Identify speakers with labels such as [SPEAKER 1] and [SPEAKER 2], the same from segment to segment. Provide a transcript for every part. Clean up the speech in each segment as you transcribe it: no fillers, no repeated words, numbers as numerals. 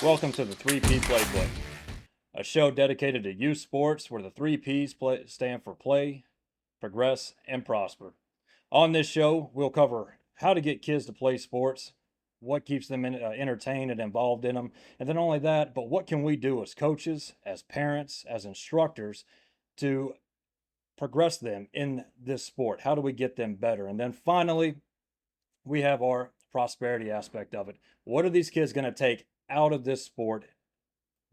[SPEAKER 1] Welcome to the 3P Playbook, a show dedicated to youth sports where the 3Ps stand for play, progress, and prosper. On this show, we'll cover how to get kids to play sports, what keeps them entertained and involved in them, and then only that, but what can we do as coaches, as parents, as instructors to progress them in this sport? How do we get them better? And then finally, we have our prosperity aspect of it. What are these kids going to take out of this sport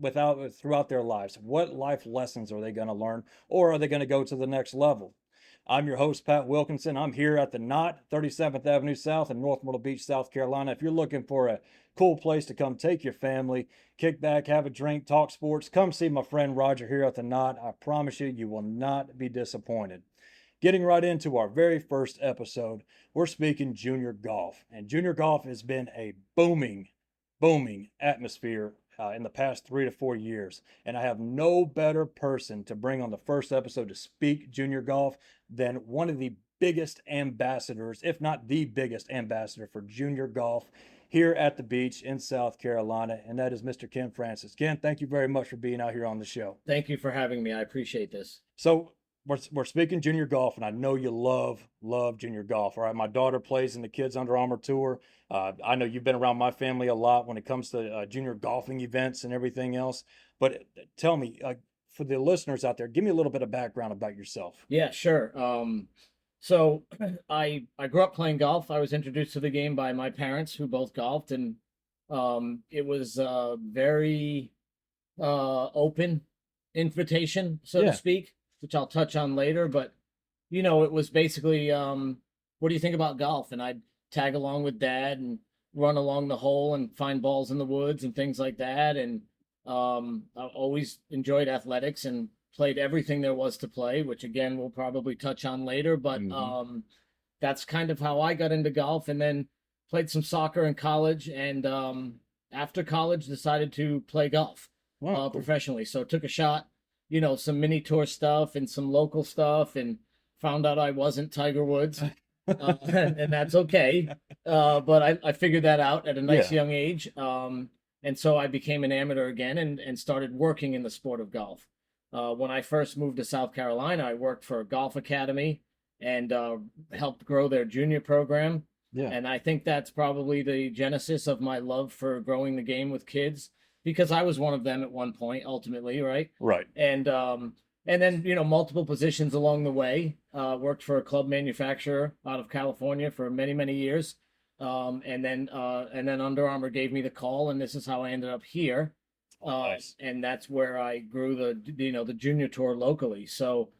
[SPEAKER 1] throughout their lives? What life lessons are they going to learn, or are they going to go to the next level? I'm your host, Pat Wilkinson. I'm here at the Knot, 37th Avenue South in North Myrtle Beach, South Carolina. If you're looking for a cool place to come take your family, kick back, have a drink, talk sports, come see my friend Roger here at the Knot. I promise you, you will not be disappointed. Getting right into our very first episode, we're speaking junior golf. And junior golf has been a booming atmosphere in the past 3 to 4 years. And I have no better person to bring on the first episode to speak junior golf than one of the biggest ambassadors, if not the biggest ambassador for junior golf here at the beach in South Carolina, and that is Mr. Kenn Francis. Kenn, thank you very much for being out here on the show.
[SPEAKER 2] Thank you for having me. I appreciate this.
[SPEAKER 1] So we're speaking junior golf, and I know you love junior golf. All right, my daughter plays in the Kids Under Armour Tour. I know you've been around my family a lot when it comes to junior golfing events and everything else. But tell me, for the listeners out there, give me a little bit of background about yourself.
[SPEAKER 2] Yeah, sure. So I grew up playing golf. I was introduced to the game by my parents, who both golfed, and it was a very open invitation, so to
[SPEAKER 1] Yeah.
[SPEAKER 2] speak, which I'll touch on later. But it was basically, what do you think about golf? And I'd tag along with dad and run along the hole and find balls in the woods and things like that. And I always enjoyed athletics and played everything there was to play, which again we'll probably touch on later. But that's kind of how I got into golf, and then played some soccer in college, and after college decided to play golf
[SPEAKER 1] Wow, cool.
[SPEAKER 2] professionally. So took a shot, some mini tour stuff and some local stuff, and found out I wasn't Tiger Woods. And that's okay. But I figured that out at a nice
[SPEAKER 1] Yeah.
[SPEAKER 2] young age. And so I became an amateur again, and started working in the sport of golf. When I first moved to South Carolina, I worked for a golf academy and helped grow their junior program.
[SPEAKER 1] Yeah.
[SPEAKER 2] And I think that's probably the genesis of my love for growing the game with kids, because I was one of them at one point, ultimately, right?
[SPEAKER 1] Right.
[SPEAKER 2] And then, multiple positions along the way. Worked for a club manufacturer out of California for many, many years. And then Under Armour gave me the call, and this is how I ended up here.
[SPEAKER 1] Nice.
[SPEAKER 2] And that's where I grew the junior tour locally. So,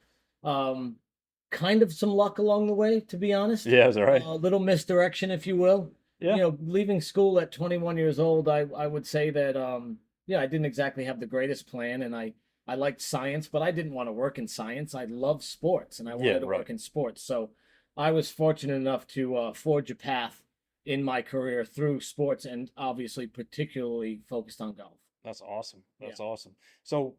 [SPEAKER 2] kind of some luck along the way, to be honest.
[SPEAKER 1] Yeah, is that right?
[SPEAKER 2] A little misdirection, if you will.
[SPEAKER 1] Yeah.
[SPEAKER 2] Leaving school at 21 years old, I would say that, I didn't exactly have the greatest plan, and I liked science, but I didn't want to work in science. I loved sports, and I wanted to
[SPEAKER 1] right.
[SPEAKER 2] work in sports. So I was fortunate enough to forge a path in my career through sports, and obviously particularly focused on golf.
[SPEAKER 1] That's awesome. That's
[SPEAKER 2] Yeah.
[SPEAKER 1] awesome. So,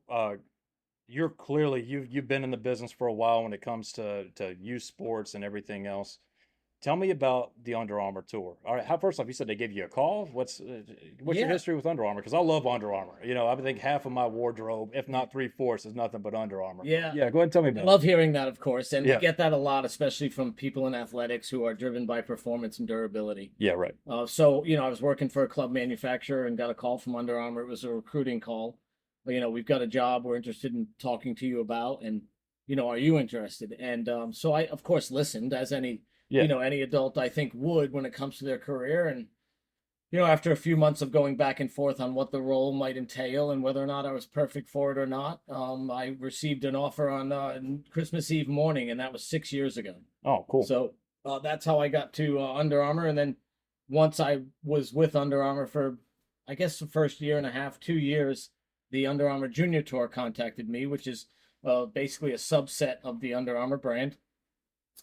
[SPEAKER 1] you're clearly you've been in the business for a while when it comes to youth sports and everything else. Tell me about the Under Armour tour. All right, how first off, you said they gave you a call. What's your
[SPEAKER 2] Yeah.
[SPEAKER 1] history with Under Armour? Because I love Under Armour. I think half of my wardrobe, if not 3/4, is nothing but Under Armour.
[SPEAKER 2] Yeah.
[SPEAKER 1] Yeah, go ahead and tell me
[SPEAKER 2] I
[SPEAKER 1] about
[SPEAKER 2] love hearing that, of course, and
[SPEAKER 1] Yeah.
[SPEAKER 2] we get that a lot, especially from people in athletics who are driven by performance and durability.
[SPEAKER 1] it. Yeah, right.
[SPEAKER 2] So, I was working for a club manufacturer and got a call from Under Armour. It was a recruiting call. We've got a job we're interested in talking to you about, and, are you interested? And so I, of course, listened, as any,
[SPEAKER 1] Yeah.
[SPEAKER 2] any adult I think would when it comes to their career. And, after a few months of going back and forth on what the role might entail and whether or not I was perfect for it or not, I received an offer on Christmas Eve morning, and that was 6 years ago.
[SPEAKER 1] Oh, cool.
[SPEAKER 2] So that's how I got to Under Armour. And then once I was with Under Armour for, I guess, the first year and a half, 2 years, the Under Armour Junior Tour contacted me, which is basically a subset of the Under Armour brand,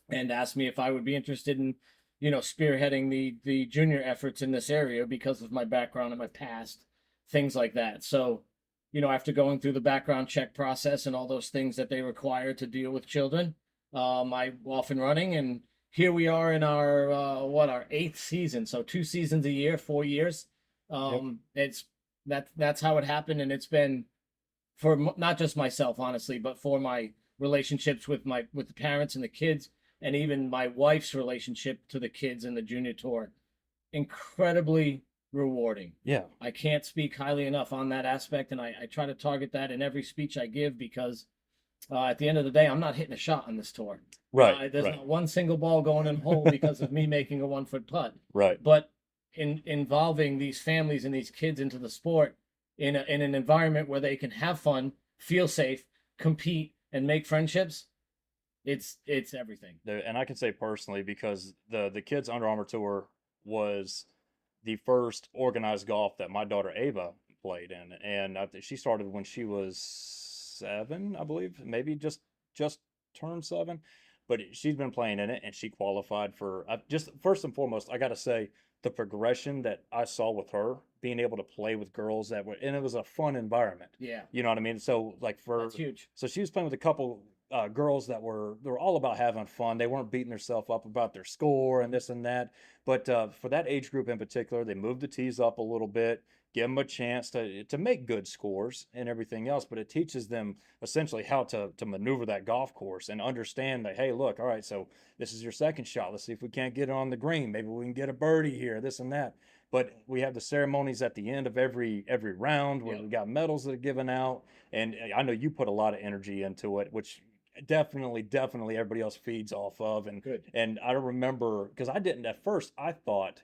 [SPEAKER 2] and asked me if I would be interested in, spearheading the junior efforts in this area because of my background and my past, things like that. So, after going through the background check process and all those things that they require to deal with children, I off and running, and here we are in our 8th season. So 2 seasons a year, 4 years. It's That's how it happened, and it's been for not just myself, honestly, but for my relationships with the parents and the kids, and even my wife's relationship to the kids in the junior tour. Incredibly rewarding.
[SPEAKER 1] Yeah.
[SPEAKER 2] I can't speak highly enough on that aspect, and I try to target that in every speech I give because at the end of the day, I'm not hitting a shot on this tour.
[SPEAKER 1] Right.
[SPEAKER 2] There's
[SPEAKER 1] Right.
[SPEAKER 2] not one single ball going in hole because of me making a 1 foot putt.
[SPEAKER 1] Right.
[SPEAKER 2] But in involving these families and these kids into the sport in an environment where they can have fun, feel safe, compete, and make friendships, it's everything.
[SPEAKER 1] And I can say personally because the kids Under Armour tour was the first organized golf that my daughter Ava played in, and she started when she was 7, I believe, maybe just turned 7, but she's been playing in it, and she qualified for. Just first and foremost, I got to say the progression that I saw with her being able to play with girls that were, and it was a fun environment.
[SPEAKER 2] Yeah,
[SPEAKER 1] You know what I mean? So like
[SPEAKER 2] that's huge.
[SPEAKER 1] so she was playing with a couple girls that they were all about having fun. They weren't beating themselves up about their score and this and that. But for that age group in particular, they moved the tees up a little bit, give them a chance to make good scores and everything else. But it teaches them essentially how to maneuver that golf course and understand that, hey, look, all right, so this is your second shot. Let's see if we can't get it on the green. Maybe we can get a birdie here, this and that. But we have the ceremonies at the end of every round where we got medals that are given out. And I know you put a lot of energy into it, which definitely everybody else feeds off of. And
[SPEAKER 2] Good.
[SPEAKER 1] And I remember because I didn't at first. I thought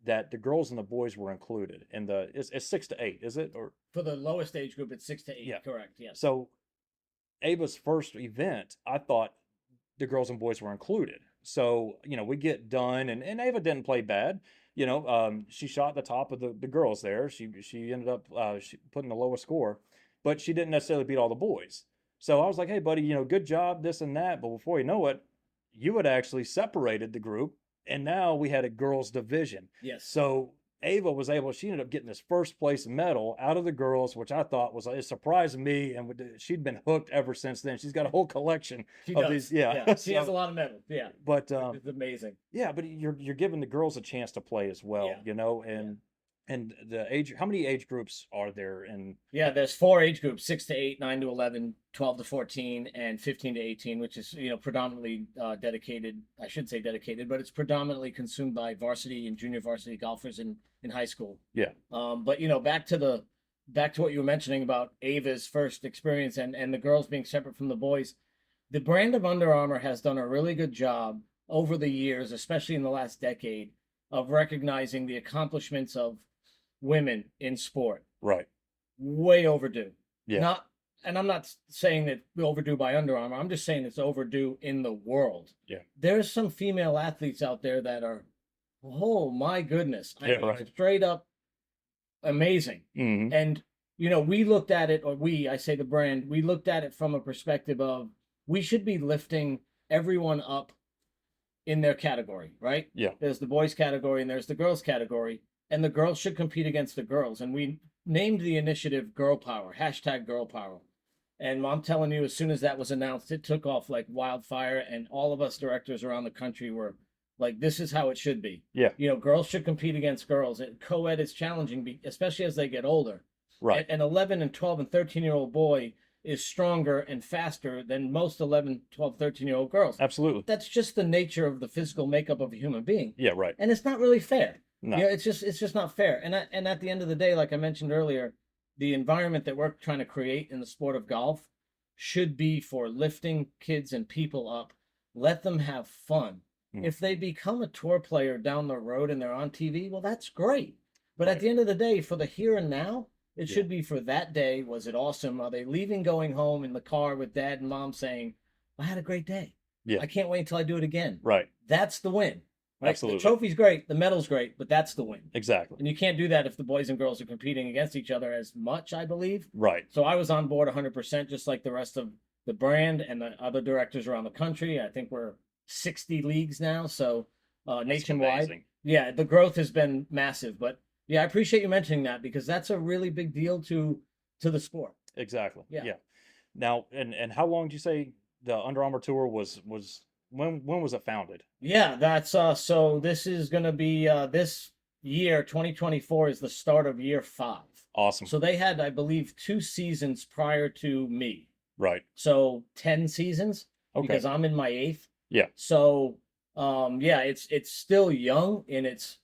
[SPEAKER 1] that the girls and the boys were included in it's 6 to 8, is it? Or
[SPEAKER 2] For the lowest age group, it's 6 to 8.
[SPEAKER 1] Yeah.
[SPEAKER 2] Correct. Yes.
[SPEAKER 1] So Ava's first event, I thought the girls and boys were included. So, we get done, and Ava didn't play bad. She shot the top of the girls there. She ended up putting the lowest score, but she didn't necessarily beat all the boys. So I was like, hey, buddy, good job, this and that. But before you know it, you had actually separated the group, and now we had a girls' division.
[SPEAKER 2] Yes.
[SPEAKER 1] So Ava she ended up getting this first place medal out of the girls, which I thought it surprised me, and she'd been hooked ever since then. She's got a whole collection of these. Yeah.
[SPEAKER 2] She has a lot of medals. Yeah.
[SPEAKER 1] But
[SPEAKER 2] it's amazing.
[SPEAKER 1] Yeah, but you're giving the girls a chance to play as well, and the age. How many age groups are there?
[SPEAKER 2] Yeah, there's 4 age groups: 6 to 8, 9 to 11, 12 to 14, and 15 to 18, which is predominantly dedicated. I should say dedicated, but it's predominantly consumed by varsity and junior varsity golfers in high school.
[SPEAKER 1] Yeah.
[SPEAKER 2] But back to what you were mentioning about Ava's first experience and the girls being separate from the boys. The brand of Under Armour has done a really good job over the years, especially in the last decade, of recognizing the accomplishments of women in sport.
[SPEAKER 1] Right.
[SPEAKER 2] Way overdue.
[SPEAKER 1] Yeah.
[SPEAKER 2] And I'm not saying that overdue by Under Armour. I'm just saying it's overdue in the world.
[SPEAKER 1] Yeah.
[SPEAKER 2] There's some female athletes out there that are, oh my goodness, straight up amazing.
[SPEAKER 1] Mm-hmm.
[SPEAKER 2] And we looked at it, I say the brand, we looked at it from a perspective of we should be lifting everyone up in their category, right?
[SPEAKER 1] Yeah.
[SPEAKER 2] There's the boys category and there's the girls category, and the girls should compete against the girls. And we named the initiative Girl Power, #Girl Power. And I'm telling you, as soon as that was announced, it took off like wildfire, and all of us directors around the country were like, this is how it should be.
[SPEAKER 1] Yeah.
[SPEAKER 2] Girls should compete against girls. Co-ed is challenging, especially as they get older.
[SPEAKER 1] Right.
[SPEAKER 2] An 11 and 12 and 13-year-old boy is stronger and faster than most 11, 12, 13-year-old girls.
[SPEAKER 1] Absolutely.
[SPEAKER 2] That's just the nature of the physical makeup of a human being.
[SPEAKER 1] Yeah, right.
[SPEAKER 2] And it's not really fair.
[SPEAKER 1] No.
[SPEAKER 2] It's just not fair. And at the end of the day, like I mentioned earlier, the environment that we're trying to create in the sport of golf should be for lifting kids and people up. Let them have fun. If they become a tour player down the road and they're on TV, well, that's great. But at the end of the day, for the here and now, it should be for that day. Was it awesome? Are they leaving, going home in the car with dad and mom saying, I had a great day.
[SPEAKER 1] Yeah.
[SPEAKER 2] I can't wait until I do it again.
[SPEAKER 1] Right.
[SPEAKER 2] That's the win. Right?
[SPEAKER 1] Absolutely.
[SPEAKER 2] The trophy's great. The medal's great, but that's the win.
[SPEAKER 1] Exactly.
[SPEAKER 2] And you can't do that if the boys and girls are competing against each other as much, I believe.
[SPEAKER 1] Right.
[SPEAKER 2] So I was on board 100%, just like the rest of the brand and the other directors around the country. I think we're 60 leagues now, so nationwide.
[SPEAKER 1] Amazing.
[SPEAKER 2] Yeah, the growth has been massive. But yeah, I appreciate you mentioning that because that's a really big deal to the sport.
[SPEAKER 1] Exactly.
[SPEAKER 2] Yeah.
[SPEAKER 1] Now, and how long did you say the Under Armour tour was when was it founded?
[SPEAKER 2] Yeah, that's so this is going to be this year 2024 is the start of year 5.
[SPEAKER 1] Awesome.
[SPEAKER 2] So they had, I believe, 2 seasons prior to me.
[SPEAKER 1] Right.
[SPEAKER 2] So 10 seasons
[SPEAKER 1] Okay.
[SPEAKER 2] because I'm in my 8th.
[SPEAKER 1] Yeah.
[SPEAKER 2] So yeah, it's still young in its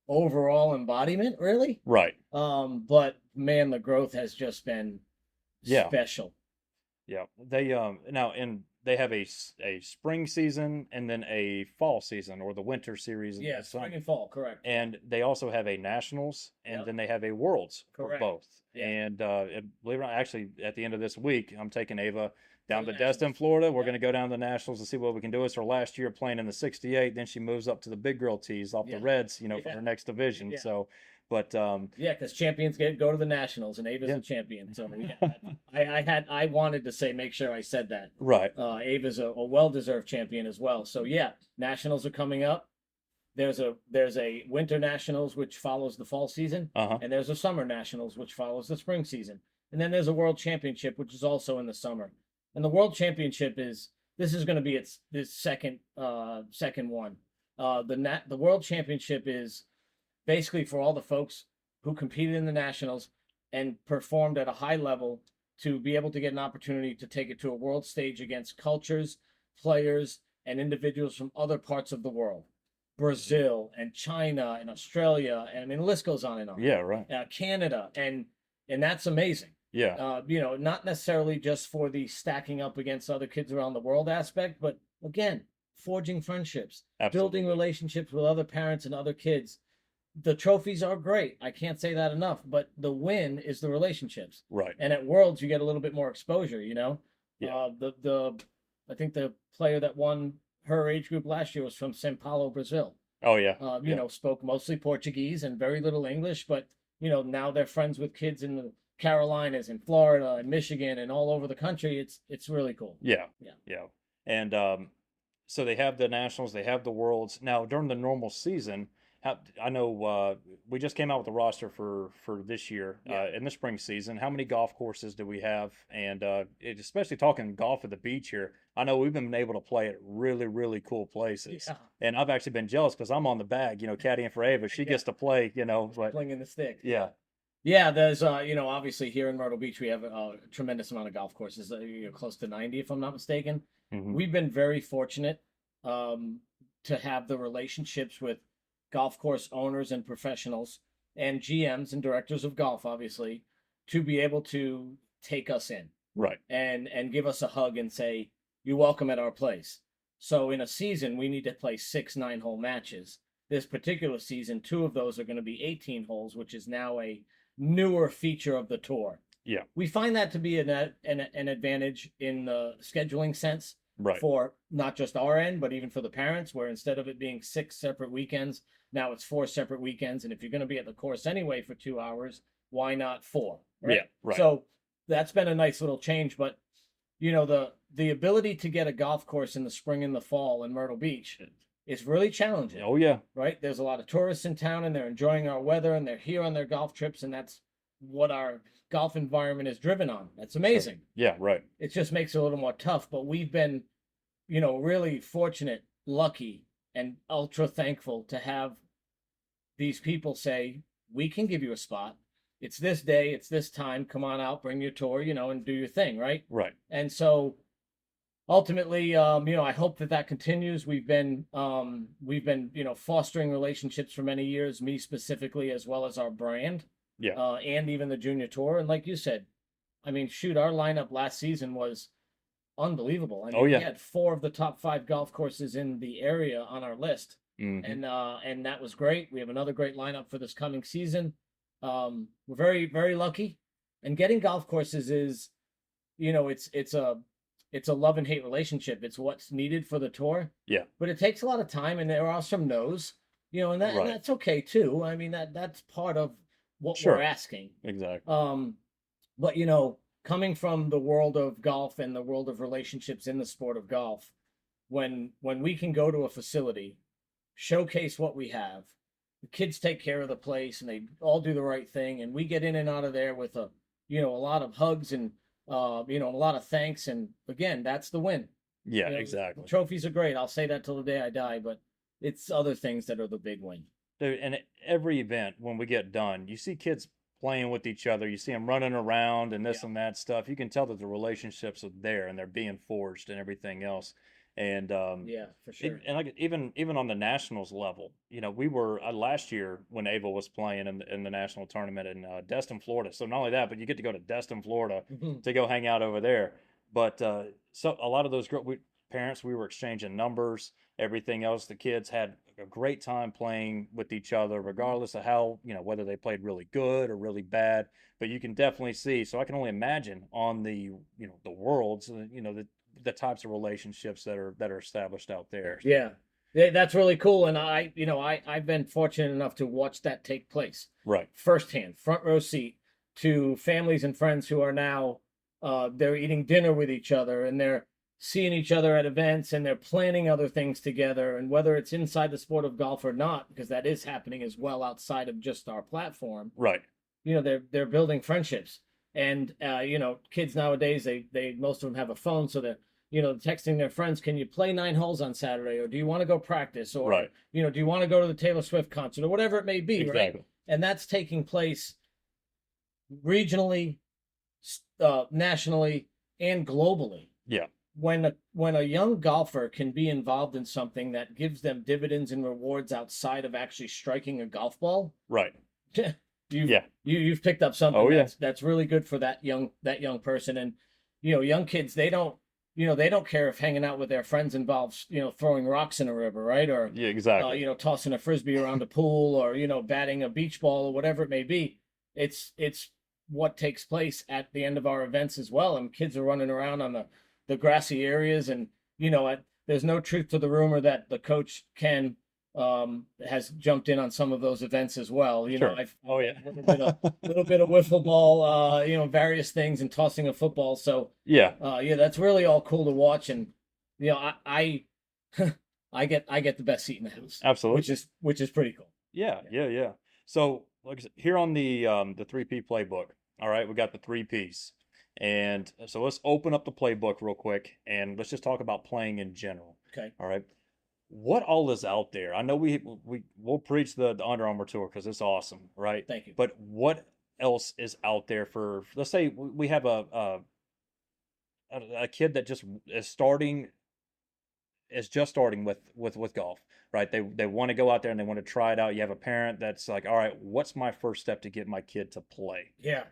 [SPEAKER 2] overall embodiment, really.
[SPEAKER 1] Right.
[SPEAKER 2] But man, the growth has just been
[SPEAKER 1] Yeah.
[SPEAKER 2] special.
[SPEAKER 1] Yeah. They now they have a spring season and then a fall season or the winter series.
[SPEAKER 2] Yeah, spring and fall, correct.
[SPEAKER 1] And they also have a nationals and
[SPEAKER 2] Yep.
[SPEAKER 1] then they have a worlds for
[SPEAKER 2] Correct.
[SPEAKER 1] both.
[SPEAKER 2] Yeah.
[SPEAKER 1] And believe it or not, actually at the end of this week, I'm taking Ava down
[SPEAKER 2] the
[SPEAKER 1] to Destin,
[SPEAKER 2] nationals.
[SPEAKER 1] Florida. We're
[SPEAKER 2] Yep.
[SPEAKER 1] going to go down to the nationals and see what we can do. It's her last year playing in the 68. Then she moves up to the big girl tees off
[SPEAKER 2] Yeah.
[SPEAKER 1] the Reds, for
[SPEAKER 2] Yeah.
[SPEAKER 1] her next division.
[SPEAKER 2] Yeah.
[SPEAKER 1] So, but
[SPEAKER 2] yeah, because champions go to the nationals, and Ava's
[SPEAKER 1] Yeah.
[SPEAKER 2] a champion. So yeah, I wanted to say, make sure I said that.
[SPEAKER 1] right.
[SPEAKER 2] Ava's a well-deserved champion as well. So yeah, nationals are coming up. There's a winter nationals which follows the fall season,
[SPEAKER 1] Uh-huh.
[SPEAKER 2] and there's a summer nationals which follows the spring season, and then there's a world championship which is also in the summer. And the world championship this is going to be its second one. The world championship is basically for all the folks who competed in the nationals and performed at a high level to be able to get an opportunity to take it to a world stage against cultures, players, and individuals from other parts of the world. Brazil and China and Australia, and I mean the list goes on and on.
[SPEAKER 1] Yeah, right.
[SPEAKER 2] Canada, and that's amazing.
[SPEAKER 1] Yeah.
[SPEAKER 2] Not necessarily just for the stacking up against other kids around the world aspect, but again, forging friendships,
[SPEAKER 1] Absolutely.
[SPEAKER 2] building relationships with other parents and other kids. The trophies are great. I can't say that enough, but the win is the relationships.
[SPEAKER 1] Right.
[SPEAKER 2] And at Worlds, you get a little bit more exposure.
[SPEAKER 1] Yeah.
[SPEAKER 2] I think the player that won her age group last year was from São Paulo, Brazil.
[SPEAKER 1] Oh yeah.
[SPEAKER 2] Spoke mostly Portuguese and very little English, but now they're friends with kids in the Carolinas and Florida and Michigan and all over the country. It's really cool.
[SPEAKER 1] Yeah.
[SPEAKER 2] Yeah.
[SPEAKER 1] Yeah. And so they have the nationals, they have the worlds. Now during the normal season, I know we just came out with the roster for this year in the spring season. How many golf courses do we have? And especially talking golf at the beach here, I know we've been able to play at really, really cool places.
[SPEAKER 2] Yeah.
[SPEAKER 1] And I've actually been jealous because I'm on the bag, caddying for Ava. She gets to play, but
[SPEAKER 2] Flinging the stick.
[SPEAKER 1] yeah.
[SPEAKER 2] Yeah, there's obviously here in Myrtle Beach we have a tremendous amount of golf courses, close to 90 if I'm not mistaken.
[SPEAKER 1] Mhm.
[SPEAKER 2] We've been very fortunate to have the relationships with golf course owners and professionals and GMs and directors of golf, obviously, to be able to take us in
[SPEAKER 1] Right.
[SPEAKER 2] and give us a hug and say, "You're welcome at our place." So in a season, we need to play 6 9-hole matches. This particular season, 2 of those are going to be 18 holes, which is now a newer feature of the tour.
[SPEAKER 1] Yeah.
[SPEAKER 2] We find that to be an advantage in the scheduling sense.
[SPEAKER 1] Right.
[SPEAKER 2] For not just our end, but even for the parents, where instead of it being 6 separate weekends, now it's 4 separate weekends. And if you're going to be at the course anyway for 2 hours, why not 4? Right?
[SPEAKER 1] Yeah, right.
[SPEAKER 2] So that's been a nice little change. But the ability to get a golf course in the spring and the fall in Myrtle Beach is really challenging.
[SPEAKER 1] Oh yeah.
[SPEAKER 2] Right? There's a lot of tourists in town, and they're enjoying our weather, and they're here on their golf trips, and that's what our golf environment is driven on. That's amazing.
[SPEAKER 1] Sure. Yeah, right.
[SPEAKER 2] It just makes it a little more tough, but we've been really fortunate, lucky, and ultra thankful to have these people say, "We can give you a spot. It's this day, it's this time. Come on out, bring your tour, and do your thing," right?
[SPEAKER 1] Right.
[SPEAKER 2] And so ultimately, I hope that continues. We've been fostering relationships for many years, me specifically, as well as our brand.
[SPEAKER 1] Yeah.
[SPEAKER 2] And even the junior tour. And like you said, I mean, shoot, our lineup last season was unbelievable. I mean, we had 4 of the top 5 golf courses in the area on our list.
[SPEAKER 1] Mm-hmm.
[SPEAKER 2] And that was great. We have another great lineup for this coming season. We're very, very lucky. And getting golf courses is, it's a love and hate relationship. It's what's needed for the tour.
[SPEAKER 1] Yeah.
[SPEAKER 2] But it takes a lot of time, and there are some no's, and
[SPEAKER 1] Right.
[SPEAKER 2] and that's okay too. I mean, that's part of what
[SPEAKER 1] Sure.
[SPEAKER 2] we're asking.
[SPEAKER 1] Exactly.
[SPEAKER 2] But coming from the world of golf and the world of relationships in the sport of golf, when we can go to a facility, showcase what we have, the kids take care of the place and they all do the right thing, and we get in and out of there with a lot of hugs and a lot of thanks, and again, that's the win.
[SPEAKER 1] Yeah, exactly.
[SPEAKER 2] Trophies are great. I'll say that till the day I die, but it's other things that are the big win.
[SPEAKER 1] Dude, and every event when we get done, you see kids playing with each other. You see them running around and this
[SPEAKER 2] Yeah.
[SPEAKER 1] and that stuff. You can tell that the relationships are there and they're being forged and everything else. And
[SPEAKER 2] Yeah, for sure.
[SPEAKER 1] and like even on the nationals level, you know, we were last year when Ava was playing in the national tournament in Destin, Florida. So not only that, but you get to go to Destin, Florida,
[SPEAKER 2] Mhm.
[SPEAKER 1] to go hang out over there. But so a lot of those parents, we were exchanging numbers, everything else. The kids had a great time playing with each other, regardless of how, you know, whether they played really good or really bad. But you can definitely see. So I can only imagine on the, you know, the worlds, you know, the types of relationships that are established out there.
[SPEAKER 2] Yeah. Yeah, that's really cool. And I've been fortunate enough to watch that take place
[SPEAKER 1] Right.
[SPEAKER 2] firsthand, front row seat to families and friends who are now they're eating dinner with each other and they're seeing each other at events and they're planning other things together. And whether it's inside the sport of golf or not, because that is happening as well outside of just our platform,
[SPEAKER 1] Right.
[SPEAKER 2] they're building friendships. And kids nowadays, they most of them have a phone, so they're texting their friends, can you play 9 holes on Saturday, or do you want to go practice, or
[SPEAKER 1] Right.
[SPEAKER 2] do you want to go to the Taylor Swift concert, or whatever it may be, right?
[SPEAKER 1] Exactly.
[SPEAKER 2] And that's taking place regionally, nationally, and globally.
[SPEAKER 1] Yeah.
[SPEAKER 2] When a young golfer can be involved in something that gives them dividends and rewards outside of actually striking a golf ball,
[SPEAKER 1] Right.
[SPEAKER 2] you've you've picked up
[SPEAKER 1] Oh,
[SPEAKER 2] something
[SPEAKER 1] yeah.
[SPEAKER 2] that's really good for that young person. And young kids, they don't care if hanging out with their friends involves throwing rocks in a river, right? Or
[SPEAKER 1] Yeah. Exactly.
[SPEAKER 2] tossing a frisbee around a pool, or batting a beach ball, or whatever it may be. It's what takes place at the end of our events as well. And kids are running around on the grassy areas. And there's no truth to the rumor that the coach Kenn has jumped in on some of those events as well.
[SPEAKER 1] Sure.
[SPEAKER 2] I've
[SPEAKER 1] Oh, yeah.
[SPEAKER 2] little bit of wiffle ball, various things, and tossing a football. So
[SPEAKER 1] Yeah.
[SPEAKER 2] that's really all cool to watch. And I I get the best seat in the house,
[SPEAKER 1] Absolutely.
[SPEAKER 2] which is pretty cool.
[SPEAKER 1] Yeah. Yeah. So, like I said, here on the 3P playbook, all right, we got the 3Ps. And so let's open up the playbook real quick and let's just talk about playing in general.
[SPEAKER 2] Okay.
[SPEAKER 1] All right. What all is out there? I know we'll preach the Under Armour tour because it's awesome, right?
[SPEAKER 2] Thank you.
[SPEAKER 1] But what else is out there for, let's say we have a kid that just is just starting with golf, right? They want to go out there and they want to try it out. You have a parent that's like, all right, what's my first step to get my kid to play?
[SPEAKER 2] Yeah.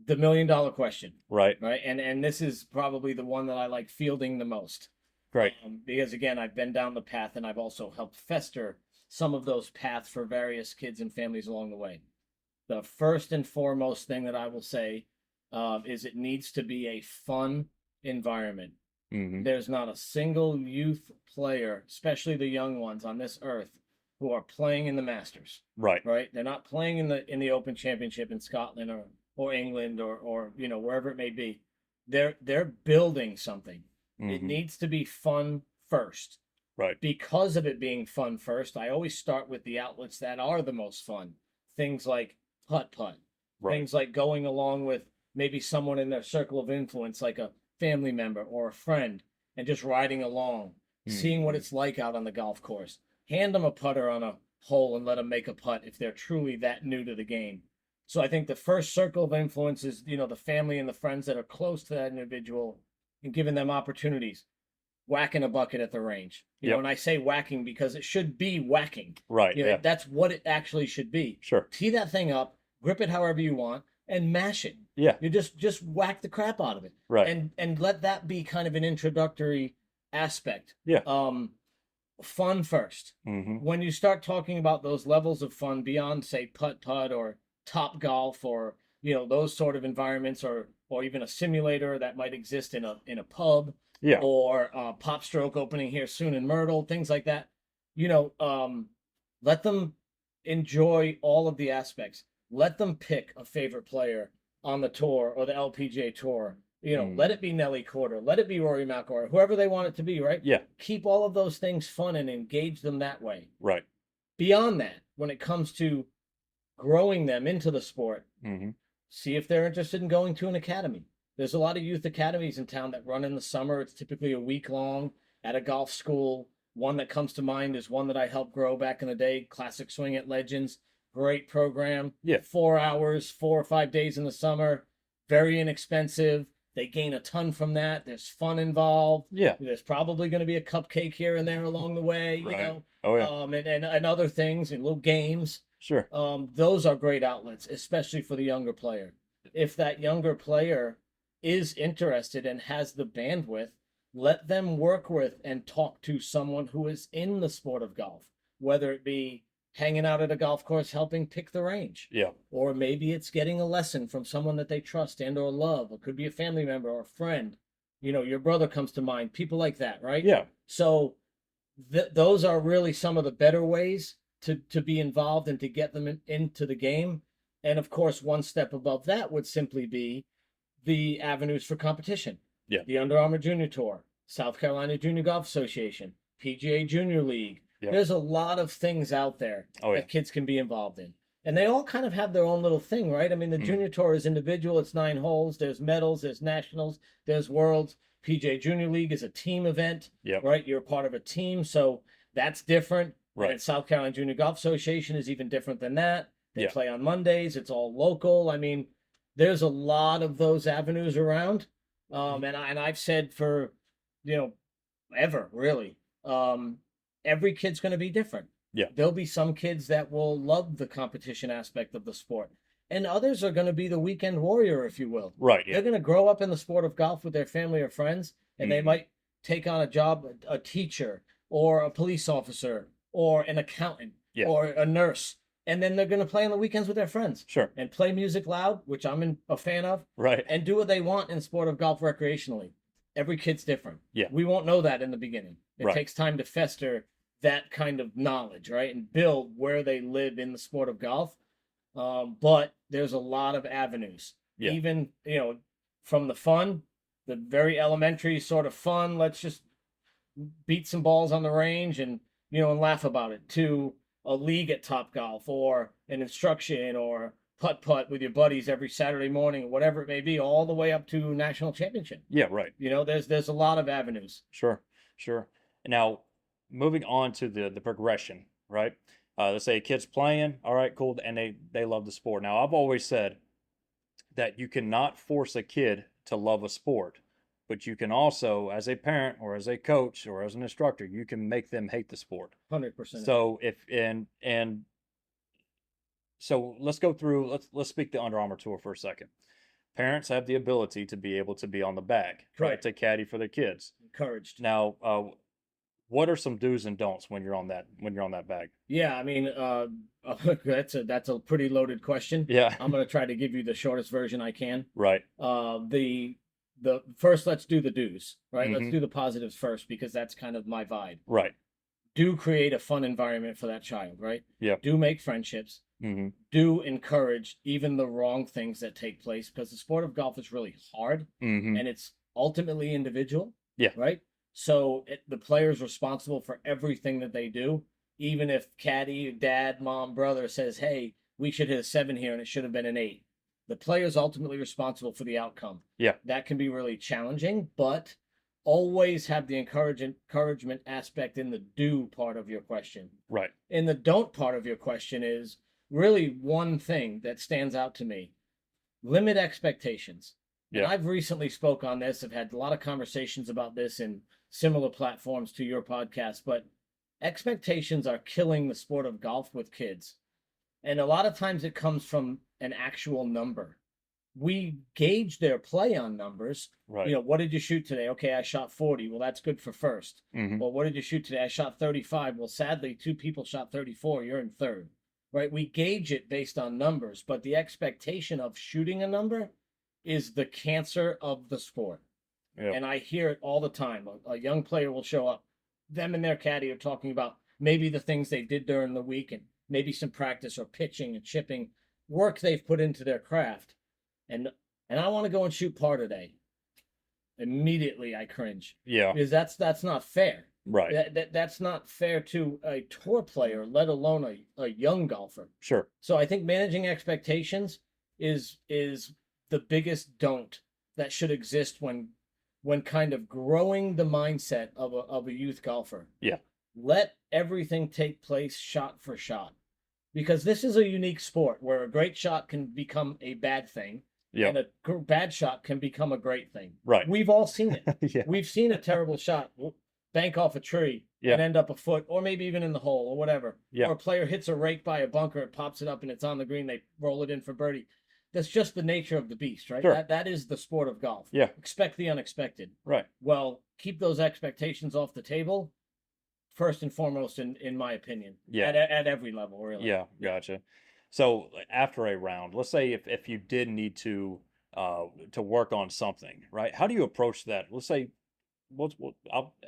[SPEAKER 2] The $1,000,000 question,
[SPEAKER 1] Right.
[SPEAKER 2] right? And this is probably the one that I like fielding the most.
[SPEAKER 1] Great.
[SPEAKER 2] Because again, I've been down the path and I've also helped fester some of those paths for various kids and families along the way. The first and foremost thing that I will say is it needs to be a fun environment.
[SPEAKER 1] Mm-hmm.
[SPEAKER 2] There's not a single youth player, especially the young ones on this earth, who are playing in the Masters.
[SPEAKER 1] Right.
[SPEAKER 2] Right? They're not playing in the Open Championship in Scotland or England or wherever it may be. They're building something. It
[SPEAKER 1] Mm-hmm.
[SPEAKER 2] needs to be fun first.
[SPEAKER 1] Right.
[SPEAKER 2] Because of it being fun first, I always start with the outlets that are the most fun. Things like putt-putt.
[SPEAKER 1] Right.
[SPEAKER 2] Things like going along with maybe someone in their circle of influence, like a family member or a friend, and just riding along, seeing what it's like out on the golf course. Hand them a putter on a hole and let them make a putt if they're truly that new to the game. So I think the first circle of influence is, the family and the friends that are close to that individual, and giving them opportunities. Whacking a bucket at the range.
[SPEAKER 1] Yep.
[SPEAKER 2] And I say whacking because it should be whacking.
[SPEAKER 1] Right. Yeah.
[SPEAKER 2] That's what it actually should be.
[SPEAKER 1] Sure.
[SPEAKER 2] Tee that thing up, grip it however you want, and mash it.
[SPEAKER 1] Yeah.
[SPEAKER 2] You just whack the crap out of it.
[SPEAKER 1] Right.
[SPEAKER 2] And let that be kind of an introductory aspect.
[SPEAKER 1] Yeah.
[SPEAKER 2] Fun first.
[SPEAKER 1] Mm-hmm.
[SPEAKER 2] When you start talking about those levels of fun beyond, say, putt-putt or Top Golf or those sort of environments, or even a simulator that might exist in a pub,
[SPEAKER 1] Yeah.
[SPEAKER 2] or Pop Stroke opening here soon in Myrtle, things like that. Let them enjoy all of the aspects. Let them pick a favorite player on the tour or the LPGA tour. Let it be Nelly Korda, let it be Rory McIlroy, whoever they want it to be, right?
[SPEAKER 1] Yeah.
[SPEAKER 2] Keep all of those things fun and engage them that way.
[SPEAKER 1] Right.
[SPEAKER 2] Beyond that, when it comes to growing them into the sport,
[SPEAKER 1] Mm-hmm.
[SPEAKER 2] see if they're interested in going to an academy. There's a lot of youth academies in town that run in the summer. It's typically a week long at a golf school. One that comes to mind is one that I helped grow back in the day, Classic Swing at Legends. Great program.
[SPEAKER 1] Yeah.
[SPEAKER 2] 4 hours, 4 or 5 days in the summer. Very inexpensive. They gain a ton from that. There's fun involved.
[SPEAKER 1] Yeah.
[SPEAKER 2] There's probably going to be a cupcake here and there along the way, you
[SPEAKER 1] Right.
[SPEAKER 2] know.
[SPEAKER 1] Oh, yeah.
[SPEAKER 2] And other things and little games.
[SPEAKER 1] Sure.
[SPEAKER 2] Those are great outlets, especially for the younger player. If that younger player is interested and has the bandwidth, let them work with and talk to someone who is in the sport of golf, whether it be hanging out at a golf course helping pick the range,
[SPEAKER 1] Yeah.
[SPEAKER 2] or maybe it's getting a lesson from someone that they trust and or love. It could be a family member or a friend. You know, your brother comes to mind, people like that, right?
[SPEAKER 1] Yeah.
[SPEAKER 2] So those are really some of the better ways to be involved and to get them into the game. And of course, one step above that would simply be the avenues for competition.
[SPEAKER 1] Yeah.
[SPEAKER 2] The Under Armour Junior Tour, South Carolina Junior Golf Association, PGA Junior League.
[SPEAKER 1] Yeah.
[SPEAKER 2] There's a lot of things out there that kids can be involved in. And they all kind of have their own little thing, right? I mean, the Junior Tour is individual. It's 9 holes. There's medals. There's nationals. There's worlds. PGA Junior League is a team event, right? You're part of a team. So that's different.
[SPEAKER 1] Right.
[SPEAKER 2] And South Carolina Junior Golf Association is even different than that. They
[SPEAKER 1] Yeah.
[SPEAKER 2] play on Mondays. It's all local. I mean, there's a lot of those avenues around. And I've said for, you know, ever really, every kid's going to be different.
[SPEAKER 1] Yeah.
[SPEAKER 2] There'll be some kids that will love the competition aspect of the sport, and others are going to be the weekend warrior, if you will.
[SPEAKER 1] Right. Yeah.
[SPEAKER 2] They're going to grow up in the sport of golf with their family or friends, and they might take on a job, a teacher or a police officer or an accountant or a nurse. And then they're going to play on the weekends with their friends.
[SPEAKER 1] Sure.
[SPEAKER 2] And play music loud, which I'm a fan of.
[SPEAKER 1] Right.
[SPEAKER 2] And do what they want in sport of golf recreationally. Every kid's different.
[SPEAKER 1] Yeah.
[SPEAKER 2] We won't know that in the beginning. It
[SPEAKER 1] Right.
[SPEAKER 2] takes time to fester that kind of knowledge, right? And build where they live in the sport of golf. But there's a lot of avenues.
[SPEAKER 1] Yeah.
[SPEAKER 2] Even, you know, from the fun, the very elementary sort of fun, let's just beat some balls on the range and, you know, and laugh about it, to a league at Top Golf or an instruction or putt with your buddies every Saturday morning, whatever it may be, all the way up to national championship.
[SPEAKER 1] Yeah. Right.
[SPEAKER 2] You know, there's a lot of avenues.
[SPEAKER 1] Sure. Now, moving on to the progression, right? Let's say a kid's playing, all right, cool, and they love the sport. Now, I've always said that you cannot force a kid to love a sport, but you can also, as a parent or as a coach or as an instructor, you can make them hate the sport.
[SPEAKER 2] 100%.
[SPEAKER 1] So so let's go through. Let's speak the Under Armour Tour for a second. Parents have the ability to be able to be on the bag, right, to caddy for their kids.
[SPEAKER 2] Encouraged.
[SPEAKER 1] Now, what are some do's and don'ts when you're on that bag?
[SPEAKER 2] Yeah, I mean, that's a pretty loaded question.
[SPEAKER 1] Yeah.
[SPEAKER 2] I'm gonna try to give you the shortest version I can.
[SPEAKER 1] Right.
[SPEAKER 2] The first, let's do the do's, right? Let's do the positives first, because that's kind of my vibe.
[SPEAKER 1] Right.
[SPEAKER 2] Do create a fun environment for that child, right?
[SPEAKER 1] Yeah.
[SPEAKER 2] Do make friendships. Do encourage even the wrong things that take place, because the sport of golf is really hard and it's ultimately individual.
[SPEAKER 1] Yeah.
[SPEAKER 2] Right. So the player is responsible for everything that they do. Even if caddy, dad, mom, brother says, hey, we should hit a 7 here and it should have been an 8. The player is ultimately responsible for the outcome.
[SPEAKER 1] Yeah.
[SPEAKER 2] That can be really challenging, but always have the encouragement aspect in the do part of your question.
[SPEAKER 1] Right.
[SPEAKER 2] In the don't part of your question is really one thing that stands out to me: limit expectations.
[SPEAKER 1] Yeah.
[SPEAKER 2] And I've recently spoke on this. I've had a lot of conversations about this in similar platforms to your podcast, but expectations are killing the sport of golf with kids. And a lot of times it comes from an actual number. We gauge their play on numbers.
[SPEAKER 1] Right.
[SPEAKER 2] You know, what did you shoot today? Okay, I shot 40. Well, that's good for first. Well, what did you shoot today? I shot 35. Well, sadly, 2 people shot 34. You're in third. Right? We gauge it based on numbers, but the expectation of shooting a number is the cancer of the sport.
[SPEAKER 1] Yeah.
[SPEAKER 2] And I hear it all the time. A young player will show up. Them and their caddy are talking about maybe the things they did during the week and maybe some practice or pitching and chipping, work they've put into their craft. And I want to go and shoot par today. Immediately I cringe.
[SPEAKER 1] Yeah.
[SPEAKER 2] Because that's not fair.
[SPEAKER 1] Right.
[SPEAKER 2] That's not fair to a tour player, let alone a young golfer.
[SPEAKER 1] Sure.
[SPEAKER 2] So I think managing expectations is the biggest don't that should exist when kind of growing the mindset of a youth golfer.
[SPEAKER 1] Yeah.
[SPEAKER 2] let everything take place shot for shot, because this is a unique sport where a great shot can become a bad thing,
[SPEAKER 1] Yeah.
[SPEAKER 2] and a bad shot can become a great thing.
[SPEAKER 1] Right.
[SPEAKER 2] We've all seen it.
[SPEAKER 1] Yeah.
[SPEAKER 2] We've seen a terrible shot bank off a tree
[SPEAKER 1] Yeah.
[SPEAKER 2] and end up a foot, or maybe even in the hole or whatever.
[SPEAKER 1] Yeah.
[SPEAKER 2] Or a player hits a rake by a bunker, it pops it up and it's on the green, they roll it in for birdie. That's just the nature of the beast, right?
[SPEAKER 1] Sure.
[SPEAKER 2] That is the sport of golf.
[SPEAKER 1] Yeah.
[SPEAKER 2] Expect the unexpected.
[SPEAKER 1] Right.
[SPEAKER 2] Well, keep those expectations off the table first and foremost, in my opinion.
[SPEAKER 1] Yeah.
[SPEAKER 2] At every level, really.
[SPEAKER 1] Yeah. Gotcha. So after a round, let's say if you did need to work on something, right? How do you approach that? Let's say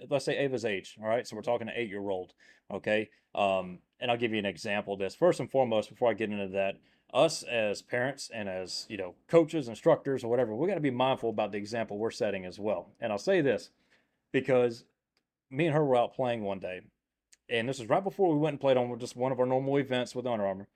[SPEAKER 1] let's say Ava's age. All right, so we're talking an 8-year-old. Okay, and I'll give you an example of this. First and foremost, before I get into that, us as parents and as coaches, instructors, or whatever, we got to be mindful about the example we're setting as well. And I'll say this because me and her were out playing one day, and this was right before we went and played on just one of our normal events with Under Armour,